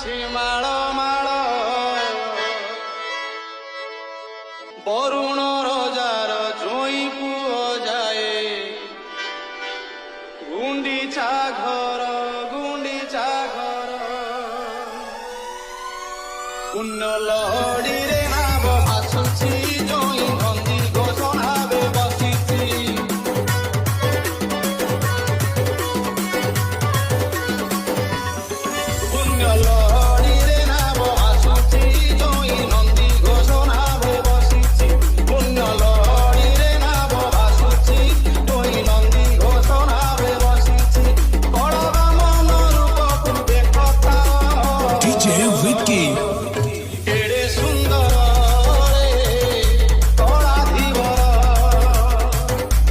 ଅଛି ମାଳ ମାଳ ବରୁଣ ରଜାର ଜୋଇଁ ପୁଅ ଯାଏ ଗୁଣ୍ଡିଚା ଘର ପୁଣ୍ୟ